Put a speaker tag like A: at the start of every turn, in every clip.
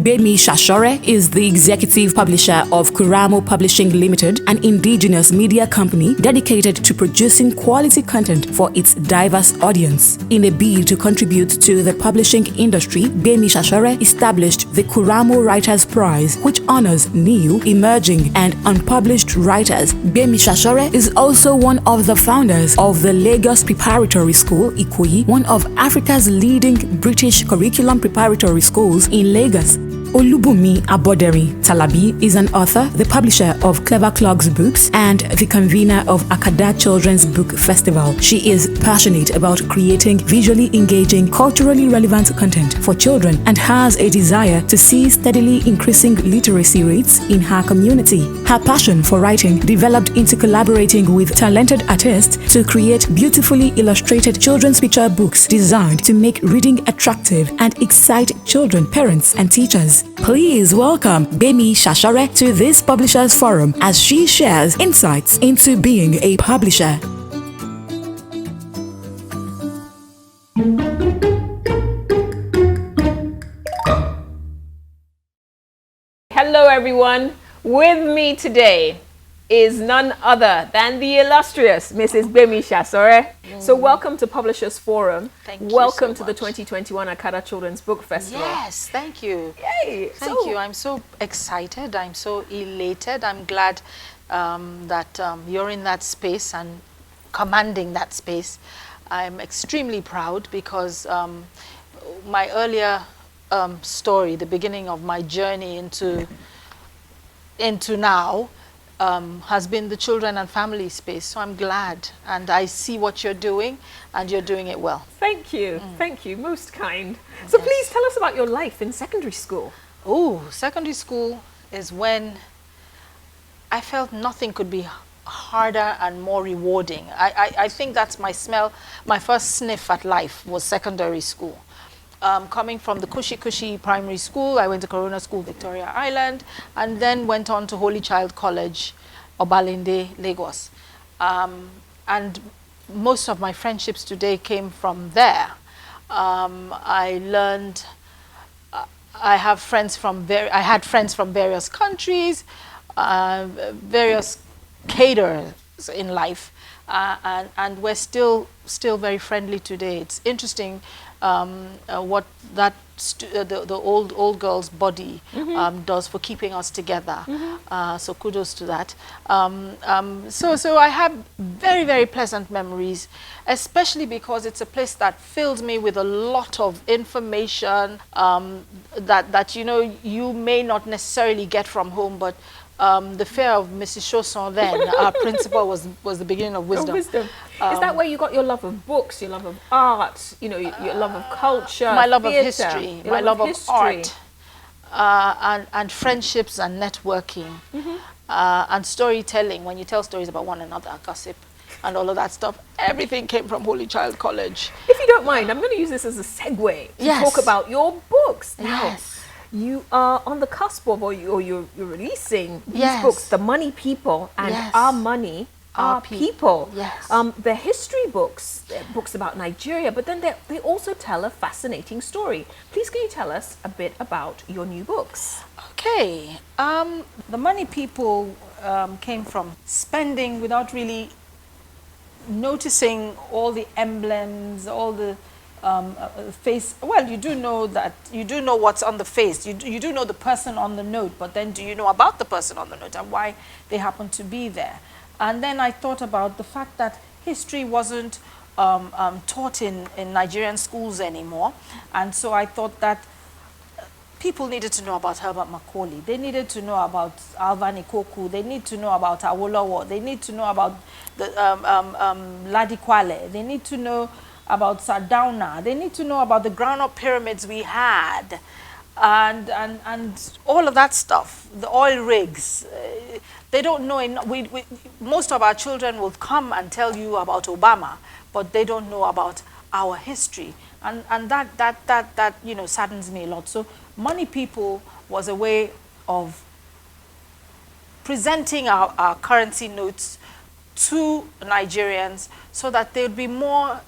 A: Gbemi Shasore is the executive publisher of Quramo Publishing Limited, an indigenous media company dedicated to producing quality content for its diverse audience. In a bid to contribute to the publishing industry, Gbemi Shasore established the Quramo Writers Prize, which honors new, emerging, and unpublished writers. Gbemi Shasore is also one of the founders of the Lagos Preparatory School, Ikoyi, one of Africa's leading British curriculum preparatory schools in Lagos. Olubunmi Aboderi Talabi is an author, the publisher of Clever Clogs Books, and the convener of Akada Children's Book Festival. She is passionate about creating visually engaging, culturally relevant content for children and has a desire to see steadily increasing literacy rates in her community. Her passion for writing developed into collaborating with talented artists to create beautifully illustrated children's picture books designed to make reading attractive and excite children, parents, and teachers. Please welcome Gbemi Shasore to this Publishers Forum as she shares insights into being a publisher.
B: Hello everyone, with me today is none other than the illustrious Mrs. Gbemi Shasore. So welcome to Publishers Forum.
C: Thank you.
B: Welcome
C: so
B: to the
C: much.
B: 2021 Akada Children's Book Festival.
C: Yes, thank you.
B: Yay!
C: Thank you. I'm so excited. I'm so elated. I'm glad that you're in that space and commanding that space. I'm extremely proud because my earlier story, the beginning of my journey into now, has been the children and family space. So I'm glad, and I see what you're doing, and you're doing it well.
B: Thank you. Thank you. Most kind. So please tell us about your life in secondary school.
C: Oh, secondary school is when I felt nothing could be harder and more rewarding. I think that's my first sniff at life was secondary school. Coming from the Cushy Primary School, I went to Corona School, Victoria Island, and then went on to Holy Child College, Obalende, Lagos. And most of my friendships today came from there. I learned, I had friends from various countries, various cadres in life, and we're still very friendly today. It's interesting what that the old girl's body does for keeping us together. So kudos to that. So I have very, very pleasant memories, especially because it's a place that filled me with a lot of information that you may not necessarily get from home, but the fear of Mrs. Chausson then, our principal, was the beginning of wisdom.
B: Is that where you got your love of books, your love of art, your love of culture,
C: my love
B: theater,
C: of history, my love of art, and friendships and networking, and storytelling. When you tell stories about one another, gossip, and all of that stuff, everything came from Holy Child College.
B: If you don't mind, I'm going to use this as a segue to talk about your books. Now, you are on the cusp of, or you're releasing these books, The Money People and Our Money, Our People. They're history books, they're books about Nigeria, but then they also tell a fascinating story. Please can you tell us a bit about your new books?
C: Okay, The Money People came from spending without really noticing all the emblems, all the face. Well, you do know what's on the face. You do know the person on the note, but then do you know about the person on the note and why they happen to be there? And then I thought about the fact that history wasn't taught in Nigerian schools anymore, and so I thought that people needed to know about Herbert Macaulay. They needed to know about Alvan Ikoku. They need to know about Awolowo. They need to know about the Ladi Kwale. They need to know about Sardauna. They need to know about the ground-up pyramids we had, and all of that stuff, the oil rigs. They don't know. Most of our children will come and tell you about Obama, but they don't know about our history, and that saddens me a lot. So Money People was a way of presenting our currency notes to Nigerians so that they would be more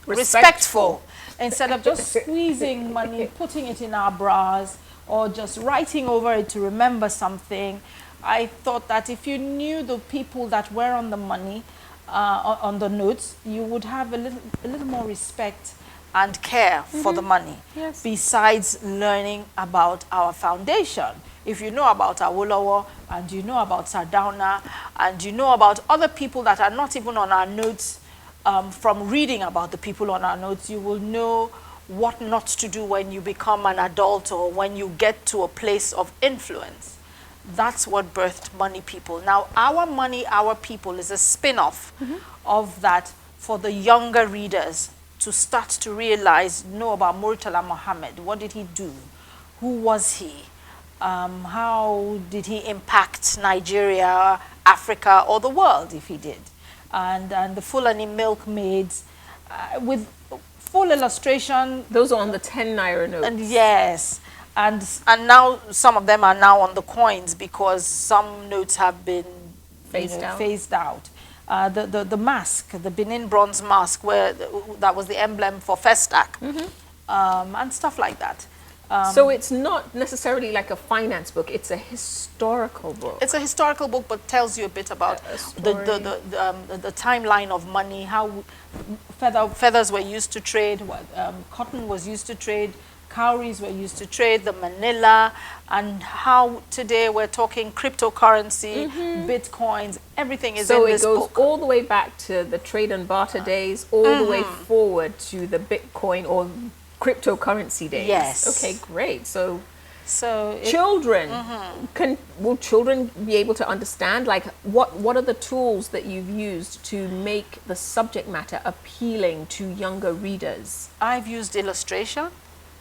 C: respectful instead of just squeezing money, putting it in our bras, or just writing over it to remember something. I thought that if you knew the people that were on the money, on the notes, you would have a little more respect and care for the money.
B: Yes.
C: Besides learning about our foundation. If you know about Awolowo, and you know about Sardauna, and you know about other people that are not even on our notes, from reading about the people on our notes, you will know what not to do when you become an adult or when you get to a place of influence. That's what birthed Money People. Now, Our Money, Our People is a spin-off of that for the younger readers to start to realize, know about Murtala Muhammad. What did he do? Who was he? How did he impact Nigeria, Africa, or the world, if he did? And the Fulani milkmaids with full illustration.
B: Those are on the 10 naira notes.
C: And yes. And now some of them are now on the coins because some notes have been phased out. The mask, the Benin bronze mask, that was the emblem for Festac, and stuff like that.
B: So it's not necessarily like a finance book, it's a historical book.
C: It's a historical book, but tells you a bit about the timeline of money, how feathers were used to trade, cotton was used to trade, cowries were used to trade, the manila, and how today we're talking cryptocurrency, bitcoins, everything is in this book.
B: So it goes all the way back to the trade and barter days, all the way forward to the Bitcoin or cryptocurrency days.
C: Yes.
B: Okay, great. So
C: children,
B: will children be able to understand, like, what are the tools that you've used to make the subject matter appealing to younger readers?
C: I've used illustration.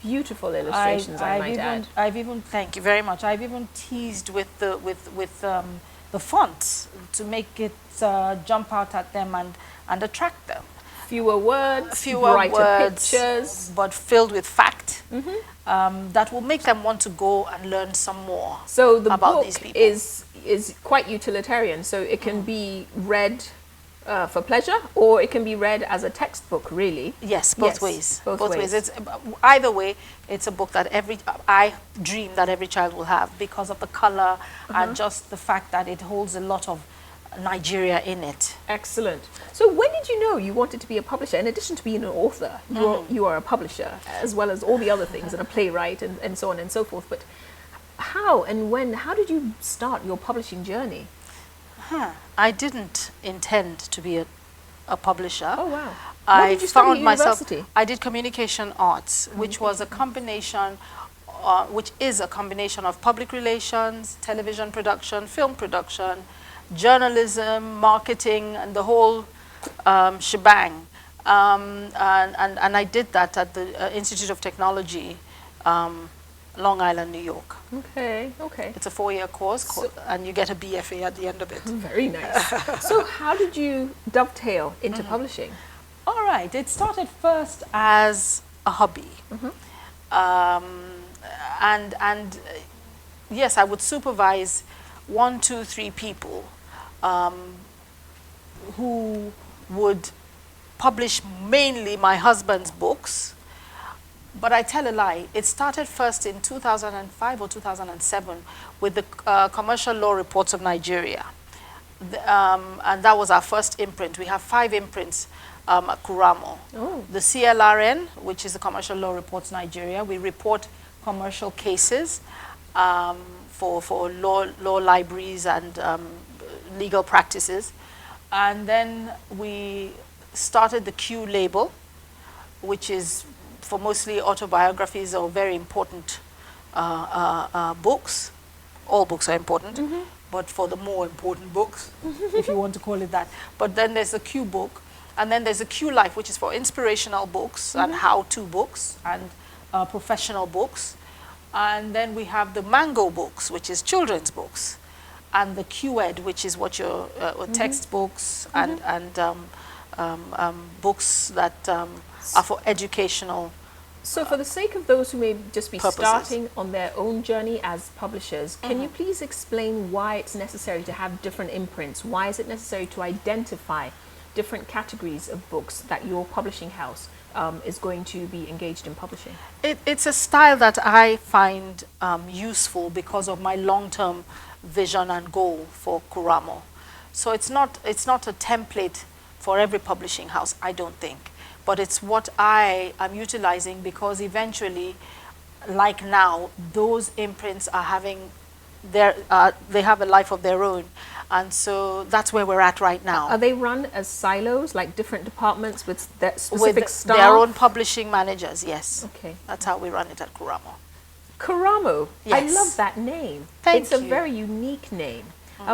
B: Beautiful illustrations, I might add.
C: Thank you very much. I've even teased with the fonts to make it jump out at them and attract them.
B: Fewer words, brighter pictures,
C: but filled with fact that will make them want to go and learn some more.
B: So the
C: about
B: book
C: these people.
B: is quite utilitarian. So it can be read for pleasure, or it can be read as a textbook, really.
C: Yes, both ways.
B: Both ways.
C: It's, either way, it's a book that I dream that every child will have because of the color and just the fact that it holds a lot of Nigeria in it.
B: Excellent. So when did you know you wanted to be a publisher? In addition to being an author, you are a publisher, as well as all the other things, and a playwright, and so on and so forth. But how and when, how did you start your publishing journey?
C: I didn't intend to be a publisher.
B: Oh, wow.
C: I
B: What did you study at university?
C: I did communication arts, which was a combination, which is a combination of public relations, television production, film production, journalism, marketing, and the whole shebang. And I did that at the Institute of Technology, Long Island, New York.
B: Okay, okay.
C: It's a 4-year course, and you get a BFA at the end of it.
B: Very nice. So how did you dovetail into publishing?
C: All right. It started first as a hobby. And yes, I would supervise 1, 2, 3 people who would publish mainly my husband's books. But I tell a lie. It started first in 2005 or 2007 with the Commercial Law Reports of Nigeria. And that was our first imprint. We have 5 imprints at Quramo.
B: Oh.
C: The CLRN, which is the Commercial Law Reports Nigeria. We report commercial cases for law libraries and legal practices. And then we started the Q label, which is for mostly autobiographies or very important books. All books are important, but for the more important books, if you want to call it that. But then there's the Q book, and then there's the Q Life, which is for inspirational books and how-to books and professional books. And then we have the Mango books, which is children's books, and the Q-Ed, which is what your textbooks and books that are for educational
B: So for the sake of those who may just be
C: purposes.
B: starting on their own journey as publishers, can you please explain why it's necessary to have different imprints? Why is it necessary to identify different categories of books that your publishing house is going to be engaged in publishing?
C: It's a style that I find useful because of my long-term vision and goal for Quramo. So it's not a template for every publishing house, I don't think. But it's what I am utilizing because eventually, like now, those imprints are having they have a life of their own. And so that's where we're at right now.
B: Are they run as silos, like different departments with their specific staff?
C: Their own publishing managers, yes.
B: Okay.
C: That's how we run it at Quramo.
B: Quramo.
C: Yes.
B: I love that name.
C: Thank
B: It's
C: you.
B: a very unique name.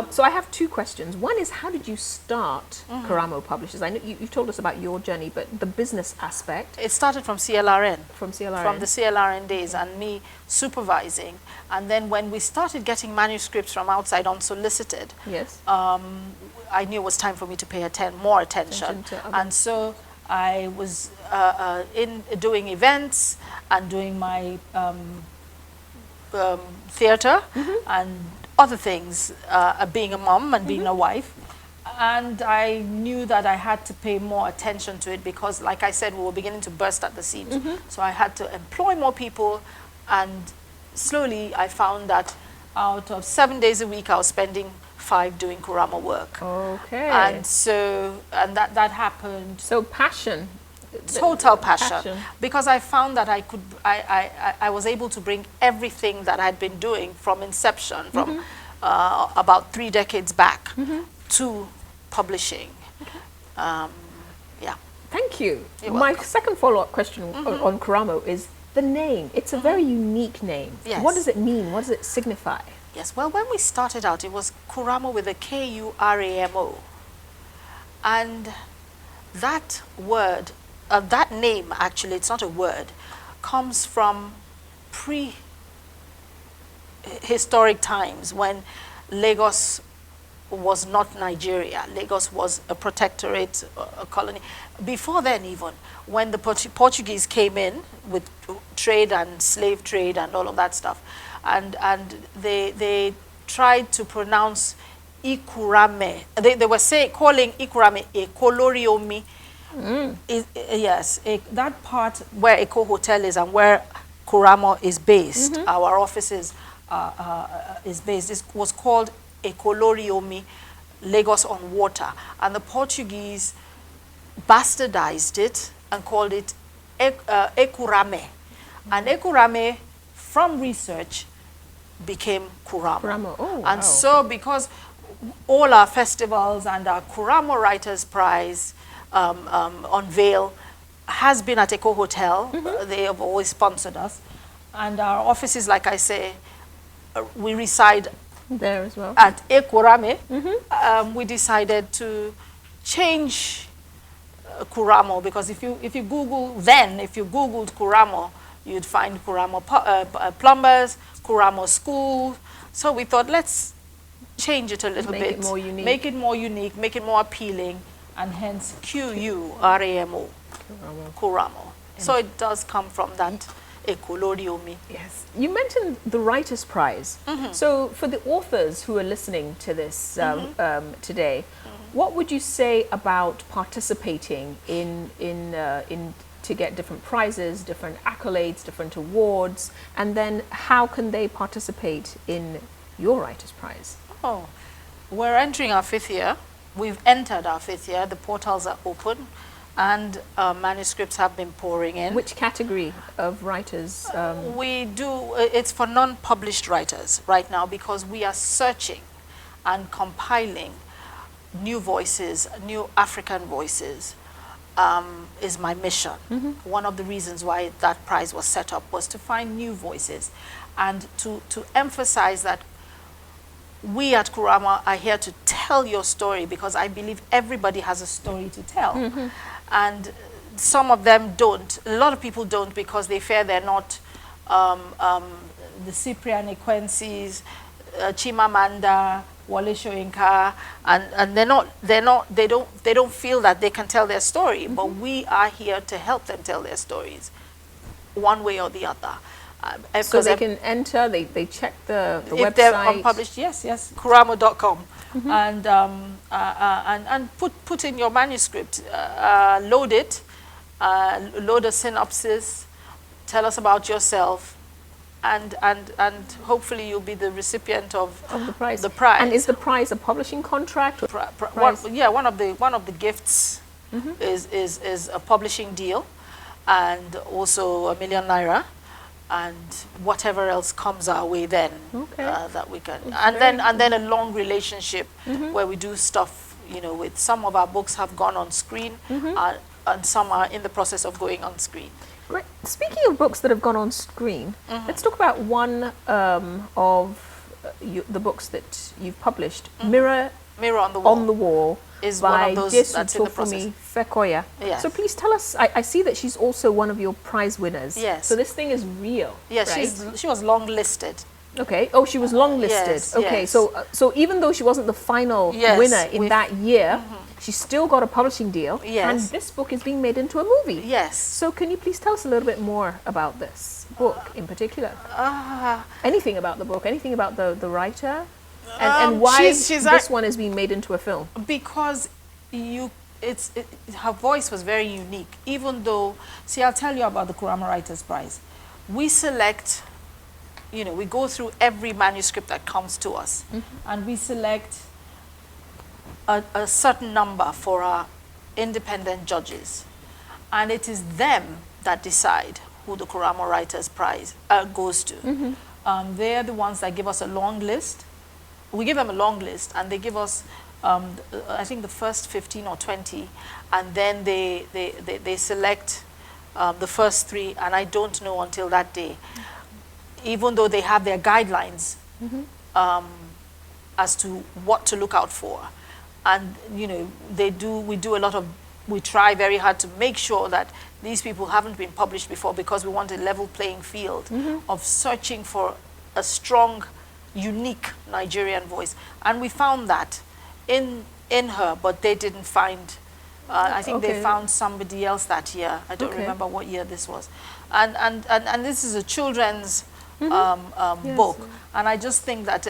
B: So I have two questions. One is, how did you start Quramo Publishers? I know you've told us about your journey, but the business aspect.
C: It started from CLRN.
B: From CLRN.
C: From the CLRN days and me supervising. And then when we started getting manuscripts from outside unsolicited,
B: Yes.
C: I knew it was time for me to pay more attention. And so I was in doing events and doing my theater and other things, being a mom and being a wife. And I knew that I had to pay more attention to it because, like I said, we were beginning to burst at the seams. So I had to employ more people, and slowly I found that out of 7 days a week, I was spending 5 doing Quramo work.
B: Okay.
C: And so, and that happened.
B: So passion.
C: Total passion. Because I found that I was able to bring everything that I had been doing from inception, from about 3 decades back, to publishing. Yeah.
B: Thank you.
C: You're
B: My
C: welcome.
B: second follow-up question on Quramo is the name. It's a very unique name.
C: Yes.
B: What does it mean? What does it signify?
C: Yes, well, when we started out, it was Quramo with a Quramo. And that word, that name, actually, it's not a word, comes from prehistoric times when Lagos was not Nigeria. Lagos was a protectorate, a colony. Before then even, when the Portuguese came in with trade and slave trade and all of that stuff, and they tried to pronounce Ikurame. They were calling Ikurame Ekoloriomi. Yes, that part where Eco Hotel is and where Quramo is based, our offices is based, it was called Ekoloriomi, Lagos on Water. And the Portuguese bastardized it and called it Ekurame. And Ekurame, from research, became Quramo.
B: Quramo. Oh,
C: and
B: wow.
C: so because all our festivals and our Quramo Writers Prize unveil has been at Eco Hotel. They have always sponsored us. And our offices, like I say, we reside
B: there as well
C: at Ekurame. We decided to change Quramo because if you Googled Quramo, you'd find Quramo plumbers, Quramo school. So we thought, let's change it a little bit,
B: make it more unique,
C: make it more appealing, and hence Quramo, Quramo. So it does come from that Ekoloriomi.
B: Yes. You mentioned the Writers' Prize. So for the authors who are listening to this today, what would you say about participating in to get different prizes, different accolades, different awards, and then how can they participate in your Writers' Prize?
C: Oh, we're entering our 5th year. We've entered our 5th year. The portals are open, and manuscripts have been pouring in.
B: Which category of writers?
C: We do, it's for non-published writers right now because we are searching and compiling new voices, new African voices, is my mission. One of the reasons why that prize was set up was to find new voices and to emphasize that we at Quramo are here to tell your story because I believe everybody has a story to tell. And some of them don't. A lot of people don't because they fear they're not the Cyprian Equences, Chimamanda, Wole Soyinka, and they don't feel that they can tell their story. But we are here to help them tell their stories, one way or the other.
B: So they can enter, they check the
C: if
B: website.
C: If they're unpublished, yes, Quramo.com. And put in your manuscript, load it, load a synopsis, tell us about yourself, and hopefully you'll be the recipient of
B: the prize.
C: The prize.
B: And is the prize a publishing contract? Or
C: one of the gifts is a publishing deal, and also ₦1 million, and whatever else comes our way then that we can, and then a long relationship where we do stuff, with some of our books have gone on screen, and some are in the process of going on screen.
B: Great. Speaking of books that have gone on screen, let's talk about one of the books that you've published, Mirror on the Wall,
C: is
B: by
C: one of those that's in the process.
B: Fekoya.
C: Yes.
B: So please tell us, I see that she's also one of your prize winners.
C: Yes.
B: So this thing is real.
C: Yes,
B: right?
C: she was long listed.
B: Okay. Oh, she was long listed.
C: Yes,
B: okay.
C: yes.
B: So even though she wasn't the final winner in that year, she still got a publishing deal.
C: Yes.
B: And this book is being made into a movie.
C: Yes.
B: So can you please tell us a little bit more about this book in particular? Anything about the book? Anything about the writer? And why this one is being made into a film?
C: Because her voice was very unique. Even though, I'll tell you about the Quramo Writers Prize. We select, we go through every manuscript that comes to us, and we select a certain number for our independent judges, and it is them that decide who the Quramo Writers Prize goes to. They're the ones that give us a long list. We give them a long list, and they give us, I think, the first 15 or 20, and then they select the first 3, and I don't know until that day, even though they have their guidelines as to what to look out for. And, we try very hard to make sure that these people haven't been published before, because we want a level playing field of searching for a strong, unique Nigerian voice. And we found that in her, but they didn't find, I think they found somebody else that year. I don't remember what year this was. And this is a children's book. And I just think that,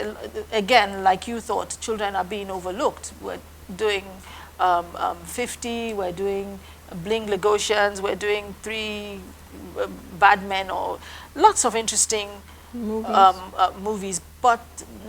C: again, like you thought, children are being overlooked. We're doing 50, we're doing Bling Lagosians, we're doing 3 Bad Men, or lots of interesting movies, but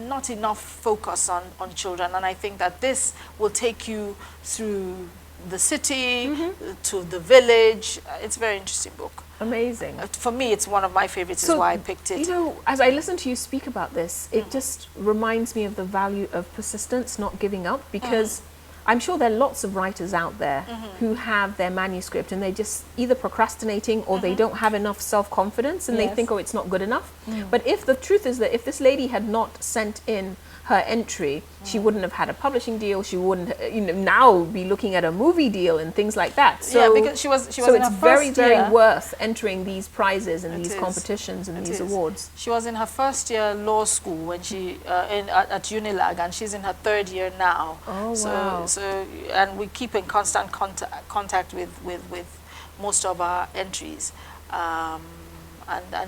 C: not enough focus on children. And I think that this will take you through the city to the village. It's a very interesting book.
B: Amazing.
C: For me, it's one of my favorites, is why I picked it.
B: As I listen to you speak about this, it just reminds me of the value of persistence, not giving up, because I'm sure there are lots of writers out there who have their manuscript and they just either procrastinating or they don't have enough self-confidence, and they think, oh, it's not good enough. But if the truth is that if this lady had not sent in her entry, she wouldn't have had a publishing deal. She wouldn't, now be looking at a movie deal and things like that. So,
C: because she was in
B: so
C: her
B: it's
C: first
B: very worth entering these prizes and these competitions and these awards.
C: She was in her first year law school when she at Unilag, and she's in her 3rd year now.
B: Oh, wow.
C: So and we keep in constant contact with most of our entries, and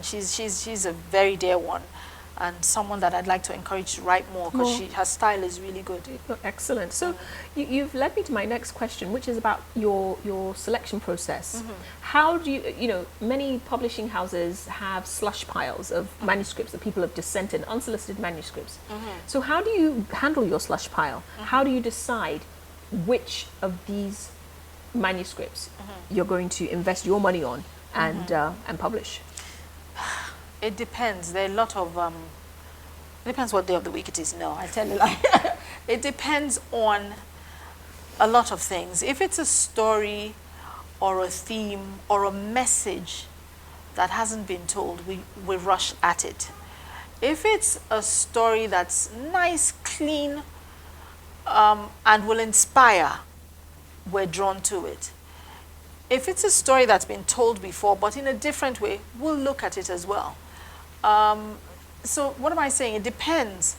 C: she's a very dear one, and someone that I'd like to encourage to write more, because her style is really good.
B: Oh, excellent. So you've led me to my next question, which is about your selection process. How do you, many publishing houses have slush piles of manuscripts that people have just sent in, unsolicited manuscripts. So how do you handle your slush pile? How do you decide which of these manuscripts you're going to invest your money on and publish?
C: It depends. There are a lot of, it depends what day of the week it is. No, I tell you, it depends on a lot of things. If it's a story or a theme or a message that hasn't been told, we rush at it. If it's a story that's nice, clean, and will inspire, we're drawn to it. If it's a story that's been told before, but in a different way, we'll look at it as well. So what am I saying? It depends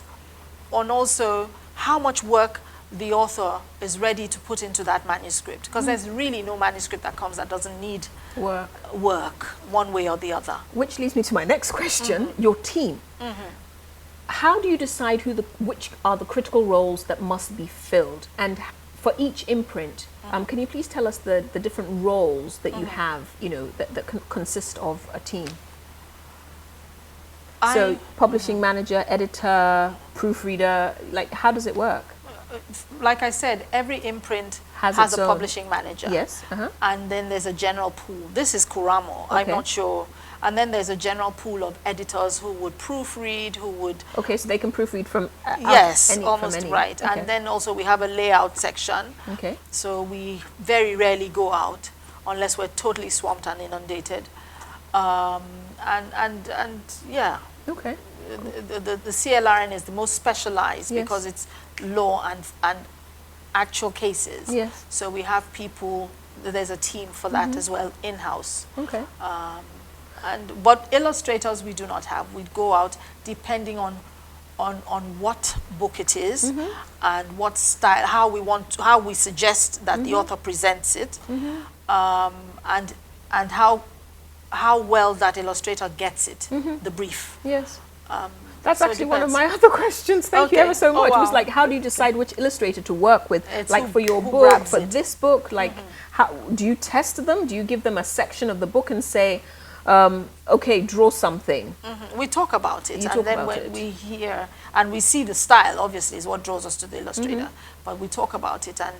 C: on also how much work the author is ready to put into that manuscript, because there's really no manuscript that comes that doesn't need work one way or the other.
B: Which leads me to my next question, your team. How do you decide which are the critical roles that must be filled? And for each imprint, can you please tell us the different roles that you have, that consist of a team? So publishing manager, editor, proofreader, like how does it work?
C: Like I said, every imprint has a publishing manager.
B: Yes.
C: And then there's a general pool. This is Quramo. I'm not sure. And then there's a general pool of editors who would proofread, who would...
B: Okay, so they can proofread from
C: yes, almost
B: from any.
C: Right.
B: Okay.
C: And then also we have a layout section.
B: Okay.
C: So we very rarely go out unless we're totally swamped and inundated. And yeah.
B: Okay.
C: The CLRN is the most specialized because it's law and actual cases.
B: Yes.
C: So we have people, there's a team for that as well, in-house.
B: Okay.
C: But illustrators we do not have. We go out depending on what book it is and what style, how we suggest that the author presents it, and how well that illustrator gets it, the brief.
B: Yes. That's
C: so
B: actually one of my other questions. Thank you ever so much. It was like, how do you decide which illustrator to work with? Like for your book, for this book, like how do you test them? Do you give them a section of the book and say, okay, draw something?
C: We talk about it, and then when we hear and we see the style, obviously, is what draws us to the illustrator. But we talk about it, and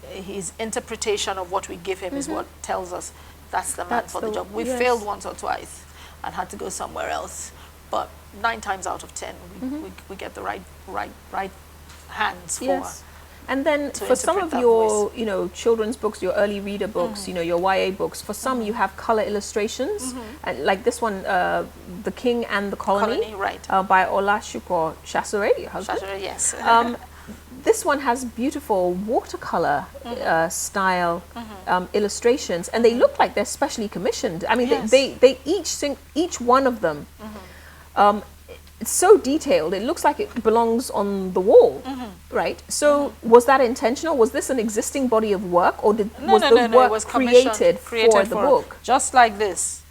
C: his interpretation of what we give him is what tells us that's the man for the job. We failed once or twice and had to go somewhere else, but 9 times out of 10 we get the right hands for.
B: Yes. And then for some of your children's books, your early reader books, your YA books, for some you have color illustrations, and like this one, The King and the Colony, by Gbemi Shasore, your husband.
C: Sashore, yes.
B: This one has beautiful watercolor style illustrations, and they look like they're specially commissioned. I mean, they each one of them. It's so detailed. It looks like it belongs on the wall, right? So was that intentional? Was this an existing body of work, or was the work created for the book?
C: Just like this.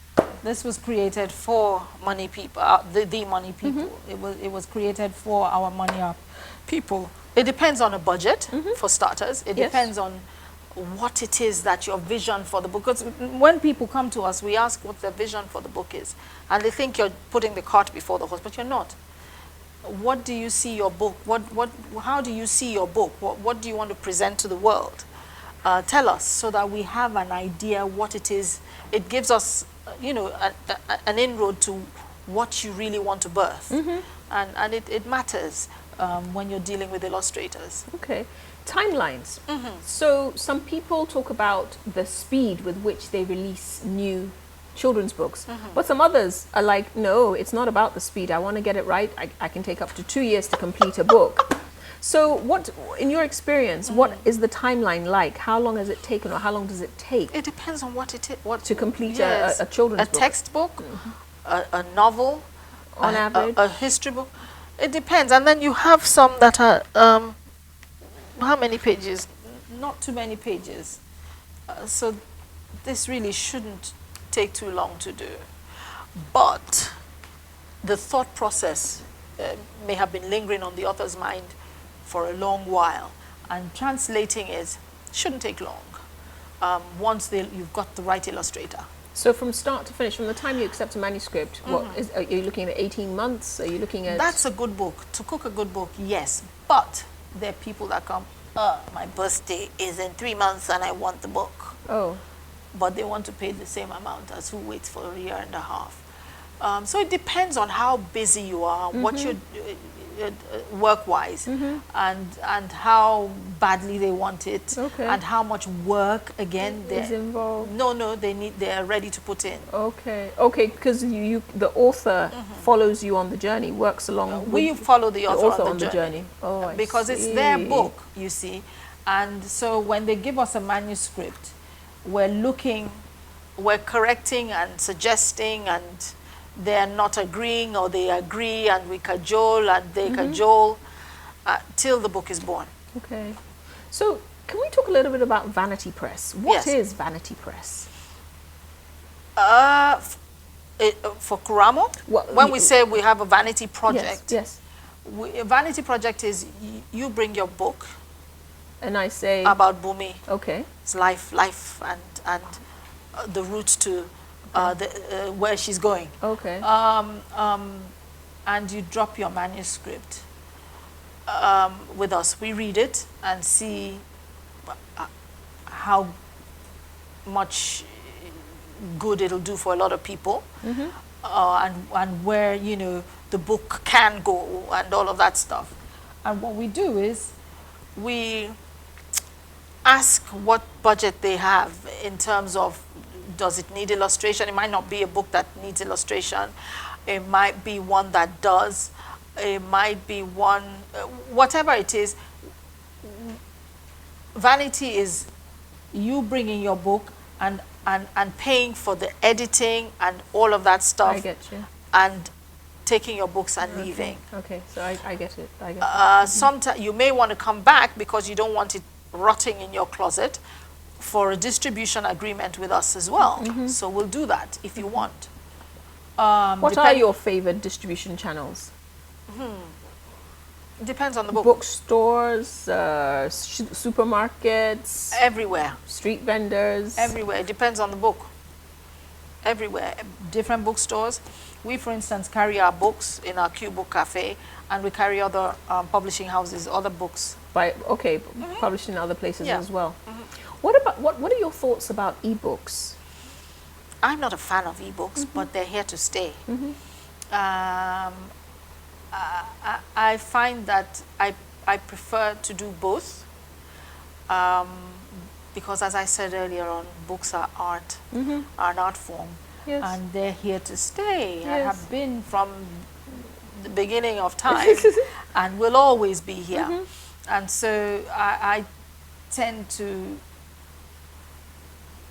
C: This was created for money people, the money people. It was created for our money up people. It depends on a budget, for starters. It depends on what it is that your vision for the book. Because when people come to us, we ask what their vision for the book is. And they think you're putting the cart before the horse, but you're not. What do you see your book? How do you see your book? What do you want to present to the world? Tell us, so that we have an idea what it is. It gives us, an inroad to what you really want to birth. And it matters when you're dealing with illustrators.
B: Okay. Timelines. So some people talk about the speed with which they release new children's books, but some others are like, no, it's not about the speed. I want to get it right. I can take up to 2 years to complete a book. So what, in your experience, what is the timeline like? How long has it taken, or how long does it take?
C: It depends on what it is.
B: To complete a children's book?
C: A textbook, a novel,
B: on average?
C: A history book. It depends. And then you have some that are, how many pages? Not too many pages. So this really shouldn't take too long to do. But the thought process may have been lingering on the author's mind for a long while, and translating it shouldn't take long once you've got the right illustrator.
B: So from start to finish, from the time you accept a manuscript, are you looking at 18 months? Are you looking at...
C: That's a good book. To cook a good book, yes. But there are people that come, my birthday is in 3 months and I want the book. Oh. But they want to pay the same amount as who waits for a year and a half. So it depends on how busy you are, what you're work-wise, and how badly they want it, and how much work again is involved. No, they are ready to put in. Okay, because the author follows you on the journey, works along. We follow the author on
B: the journey. Oh,
C: because it's their book, you see, and so when they give us a manuscript, we're correcting and suggesting, and they're not agreeing, or they agree, and we cajole and they cajole till the book is born.
B: Okay. So can we talk a little bit about Vanity Press? What is Vanity Press?
C: For Quramo, when we say we have a vanity project,
B: yes.
C: A vanity project is you bring your book,
B: and I say
C: about Bumi.
B: Okay.
C: It's life, and the route to where she's going.
B: Okay.
C: And you drop your manuscript with us. We read it and see how much good it'll do for a lot of people, and where the book can go and all of that stuff. And what we do is we ask what budget they have in terms of, does it need illustration? It might not be a book that needs illustration. It might be one that does. It might be one, whatever it is. Vanity is you bringing your book and paying for the editing and all of that stuff.
B: I get you.
C: And taking your books and leaving.
B: Okay, so I get it. I get it.
C: Sometimes you may want to come back because you don't want it rotting in your closet, for a distribution agreement with us as well. So we'll do that if you want.
B: What are your favorite distribution channels?
C: Depends on the book.
B: Bookstores, supermarkets,
C: everywhere.
B: Street vendors.
C: Everywhere. It depends on the book. Everywhere. Different bookstores. We, for instance, carry our books in our Q Book Cafe, and we carry other publishing houses, other books.
B: Published in other places as well. What are your thoughts about ebooks?
C: I'm not a fan of ebooks, but they're here to stay. I find that I prefer to do both, because, as I said earlier on, books are art, are an art form, and they're here to stay. I have been from the beginning of time and will always be here. And so I tend to,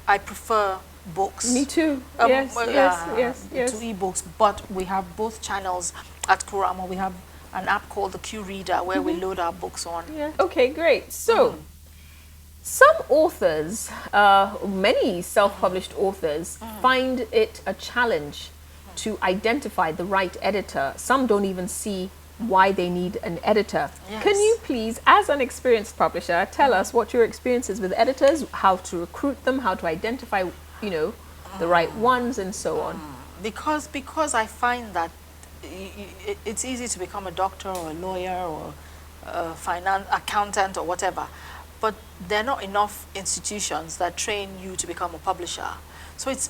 C: I prefer books.
B: Me too. To
C: ebooks, but we have both channels at Quramo. We have an app called the Q Reader where we load our books on.
B: Okay, great. So some authors, many self-published authors, find it a challenge to identify the right editor. Some don't even see why they need an editor. Can you please, as an experienced publisher, tell us what your experience is with editors, how to recruit them, how to identify, the right ones, and so on?
C: Because I find that it's easy to become a doctor or a lawyer or a accountant or whatever, but there are not enough institutions that train you to become a publisher. So it's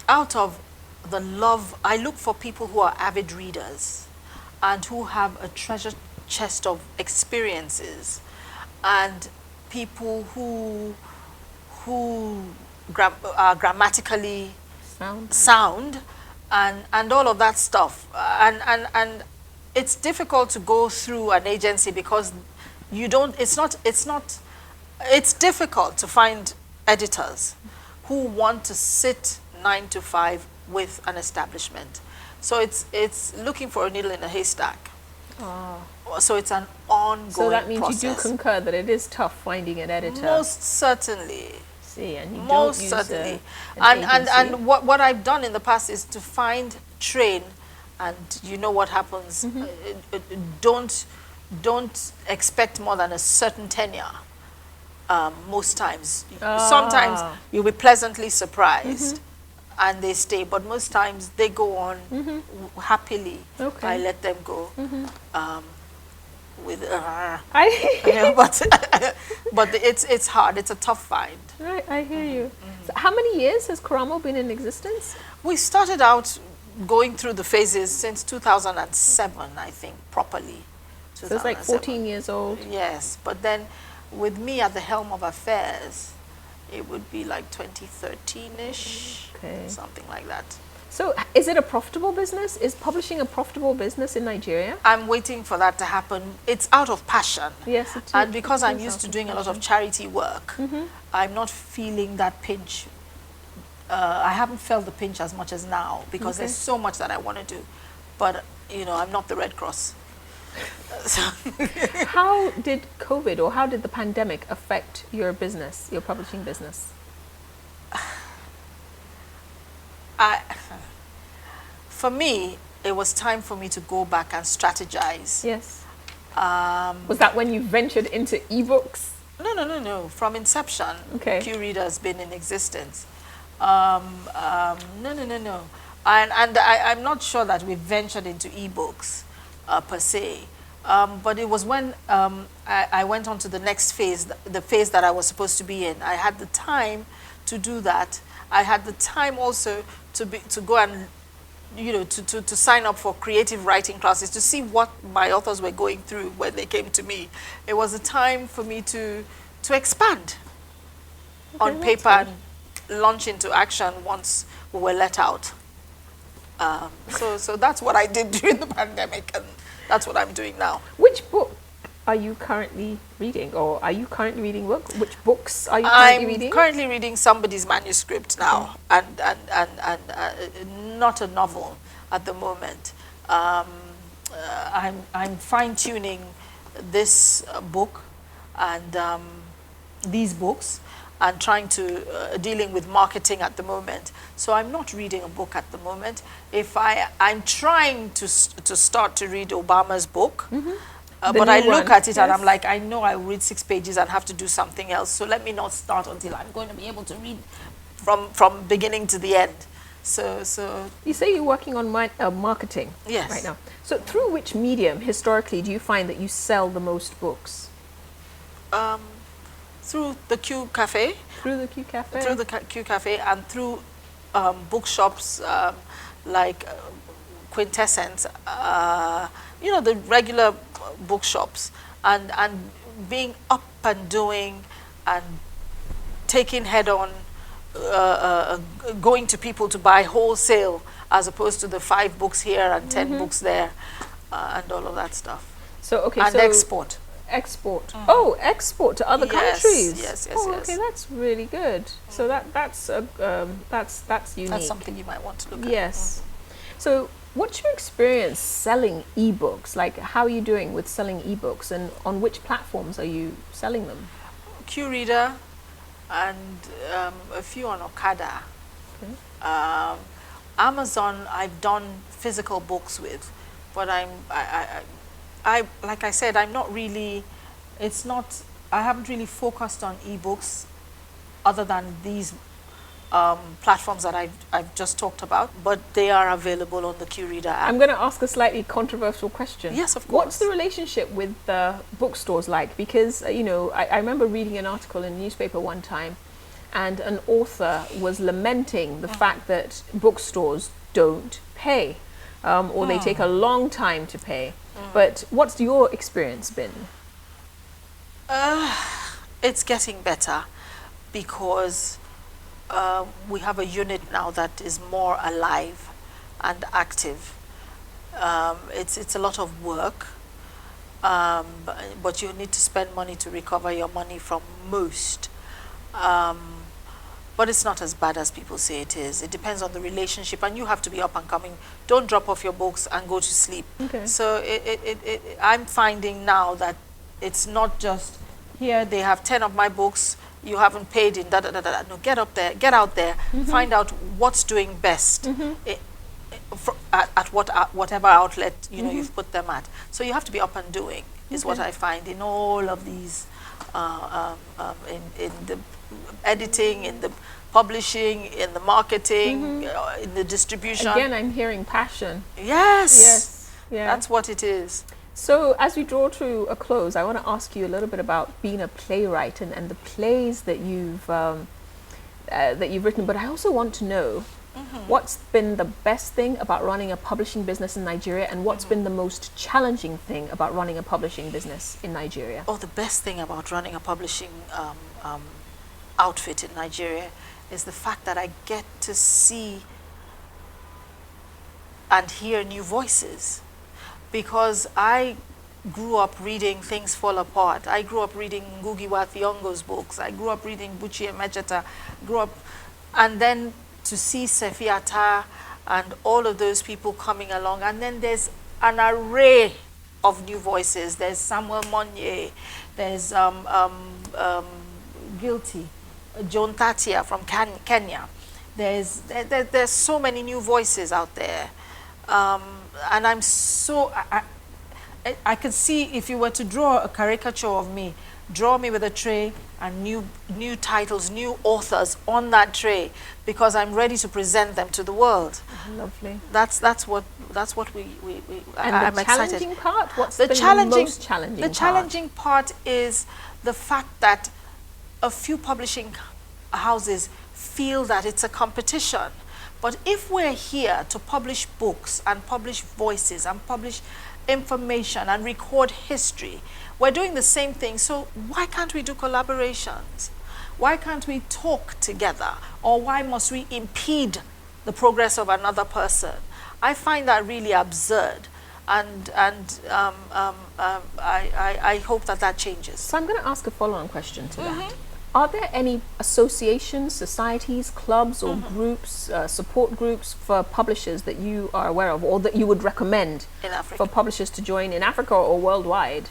C: out of the love. I look for people who are avid readers and who have a treasure chest of experiences, and people who are grammatically sound and all of that stuff. And it's difficult to go through an agency because it's difficult to find editors who want to sit 9 to 5 with an establishment. So it's looking for a needle in a haystack. So it's an ongoing process.
B: So that means you do concur that it is tough finding an editor.
C: Most certainly.
B: See, and you
C: most
B: don't use
C: certainly.
B: an
C: what I've done in the past is to find, train, and you know what happens. Don't expect more than a certain tenure. Most times, sometimes you'll be pleasantly surprised. And they stay, but most times they go on happily. I let them go with but it's hard. It's a tough find.
B: Right, I hear you. So how many years has Quramo been in existence?
C: We started out going through the phases since 2007, I think, properly.
B: So it's like 14 years old.
C: Yes, but then with me at the helm of affairs, it would be like 2013-ish, something like that.
B: So is it a profitable business? Is publishing a profitable business in Nigeria?
C: I'm waiting for that to happen. It's out of passion.
B: Yes, it is.
C: And because I'm used to doing a lot of charity work, I'm not feeling that pinch. I haven't felt the pinch as much as now because there's so much that I want to do. But, I'm not the Red Cross. So
B: How did COVID or how did the pandemic affect your business, your publishing business?
C: For me, it was time for me to go back and strategize.
B: Yes. Was that when you ventured into ebooks?
C: No. From inception,
B: Okay.
C: QReader has been in existence. No. And I'm not sure that we ventured into ebooks per se. But it was when I went on to the next phase, the phase that I was supposed to be in. I had the time to do that. I had the time also to go and, to sign up for creative writing classes, to see what my authors were going through when they came to me. It was a time for me to expand on paper and launch into action once we were let out. So that's what I did during the pandemic, and that's what I'm doing now.
B: Which book are you currently reading, or are you currently reading book? Which books are you currently reading?
C: I'm currently reading somebody's manuscript now, and not a novel at the moment. I'm fine-tuning this book and these books, and trying to dealing with marketing at the moment. So I'm not reading a book at the moment. I'm trying to start to read Obama's book. But I look at it and I'm like, I know I will read 6 pages and have to do something else. So let me not start until I'm going to be able to read from beginning to the end. So
B: you say you're working on marketing
C: yes.
B: right now. So through which medium, historically, do you find that you sell the most books?
C: Through the Q Cafe.
B: Through the Q Cafe?
C: Through the Q Cafe and through bookshops like Quintessence, the regular bookshops, and being up and doing and taking head on, going to people to buy wholesale as opposed to the 5 books here and 10 books there, and all of that stuff.
B: So
C: and export.
B: Export. Oh, export to other countries.
C: Yes.
B: Okay, that's really good. So that's unique.
C: That's something you might want to look at.
B: Yes. So what's your experience selling ebooks? Like, how are you doing with selling ebooks, and on which platforms are you selling them?
C: QReader and a few on Akada.
B: Okay.
C: Amazon, I've done physical books with, but I like I said, I'm not really. I haven't really focused on ebooks, other than these platforms that I've just talked about, but they are available on the QReader app.
B: I'm going to ask a slightly controversial question.
C: Yes, of course.
B: What's the relationship with bookstores like? Because, I remember reading an article in a newspaper one time, and an author was lamenting the fact that bookstores don't pay, or they take a long time to pay. But what's your experience been?
C: It's getting better, because we have a unit now that is more alive and active. It's a lot of work, but you need to spend money to recover your money from most. But it's not as bad as people say it is. It depends on the relationship, and you have to be up and coming. Don't drop off your books and go to sleep.
B: Okay.
C: So I'm finding now that it's not just, here they have 10 of my books, you haven't paid in da-da-da-da. No, get out there, find out what's doing best at whatever outlet you've put them at. So you have to be up and doing, is what I find in all of these, in the editing, in the publishing, in the marketing, in the distribution.
B: Again, I'm hearing passion.
C: Yes.
B: Yeah.
C: That's what it is.
B: So as we draw to a close, I want to ask you a little bit about being a playwright and the plays that you've written. But I also want to know what's been the best thing about running a publishing business in Nigeria, and what's been the most challenging thing about running a publishing business in Nigeria?
C: Oh, the best thing about running a publishing outfit in Nigeria is the fact that I get to see and hear new voices. Because I grew up reading Things Fall Apart. I grew up reading Ngugi wa Thiong'o's books. I grew up reading Buchi Emecheta. And then to see Sefi Atta and all of those people coming along. And then there's an array of new voices. There's Samuel Monye, there's Guilty, Joan Tatia from Kenya. There's so many new voices out there, and I'm so I could see, if you were to draw a caricature of me, draw me with a tray and new titles, new authors on that tray, because I'm ready to present them to the world.
B: Lovely.
C: That's what we
B: and
C: I'm
B: the challenging
C: excited.
B: part? What's
C: the
B: been
C: challenging,
B: the most challenging
C: the
B: part?
C: challenging part is the fact that a few publishing houses feel that it's a competition. But if we're here to publish books and publish voices and publish information and record history, we're doing the same thing. So why can't we do collaborations? Why can't we talk together? Or why must we impede the progress of another person? I find that really absurd. And I hope that changes.
B: So I'm going to ask a follow-on question to that. Are there any associations, societies, clubs, or groups, support groups for publishers that you are aware of, or that you would recommend for publishers to join in Africa or worldwide?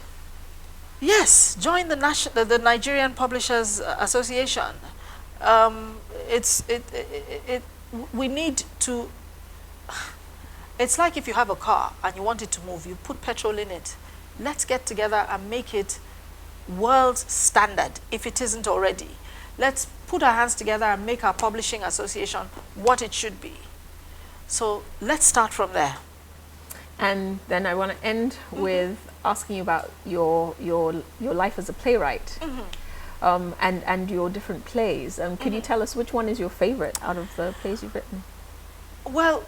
C: Yes, join the Nigerian Publishers Association. We need to. It's like if you have a car and you want it to move, you put petrol in it. Let's get together and make it world standard, if it isn't already. Let's put our hands together and make our publishing association what it should be. So let's start from there.
B: And then I want to end with asking you about your life as a playwright, and your different plays. Could you tell us which one is your favorite out of the plays you've written?
C: Well,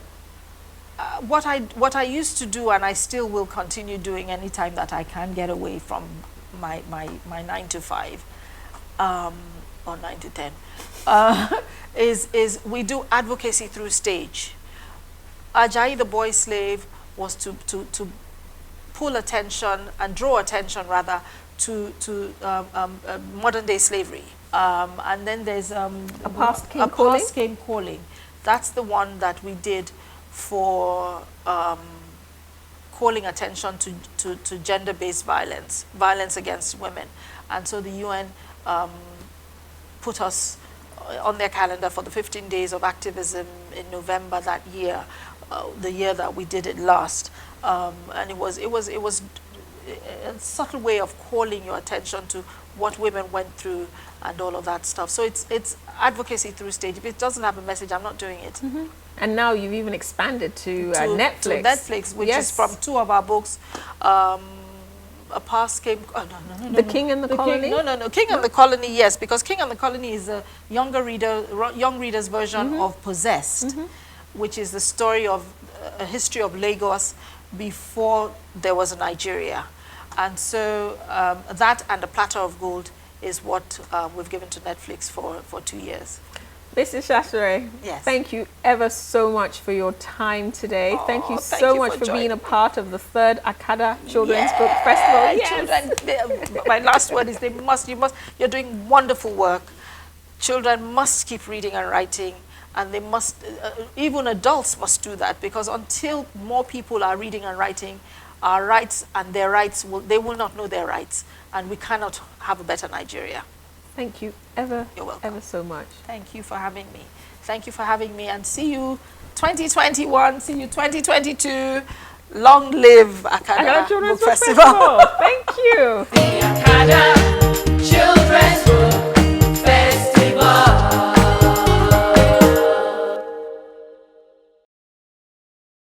C: what I used to do, and I still will continue doing anytime that I can get away from my 9 to 5 or 9 to 10 is we do advocacy through stage. Ajayi the Boy Slave was to pull attention and draw attention rather to modern day slavery, and then there's a
B: Past Came
C: Calling. That's the one that we did for calling attention to gender-based violence against women. And so the UN put us on their calendar for the 15 days of activism in November that year, the year that we did it last. And it was a subtle way of calling your attention to what women went through and all of that stuff. So it's advocacy through stage. If it doesn't have a message, I'm not doing it.
B: And now you've even expanded to Netflix.
C: Which is from 2 of our books. A Past Came... Oh, no.
B: The King and the Colony?
C: No. King and the Colony, yes, because King and the Colony is a young reader's version of Possessed, which is the story of a history of Lagos before there was a Nigeria. And so that and A Platter of Gold is what we've given to Netflix for 2 years.
B: Mrs. Shasore,
C: yes.
B: Thank you ever so much for your time today.
C: Oh,
B: thank you so much for being a part of the 3rd Akada Children's Book Festival.
C: Children, my last word is you're doing wonderful work. Children must keep reading and writing, and they must, even adults must do that, because until more people are reading and writing, our rights and their rights, they will not know their rights, and we cannot have a better Nigeria.
B: Thank you ever so much.
C: Thank you for having me. Thank you for having me, and see you 2021, see you 2022. Long live Akada Book Festival.
B: Thank you.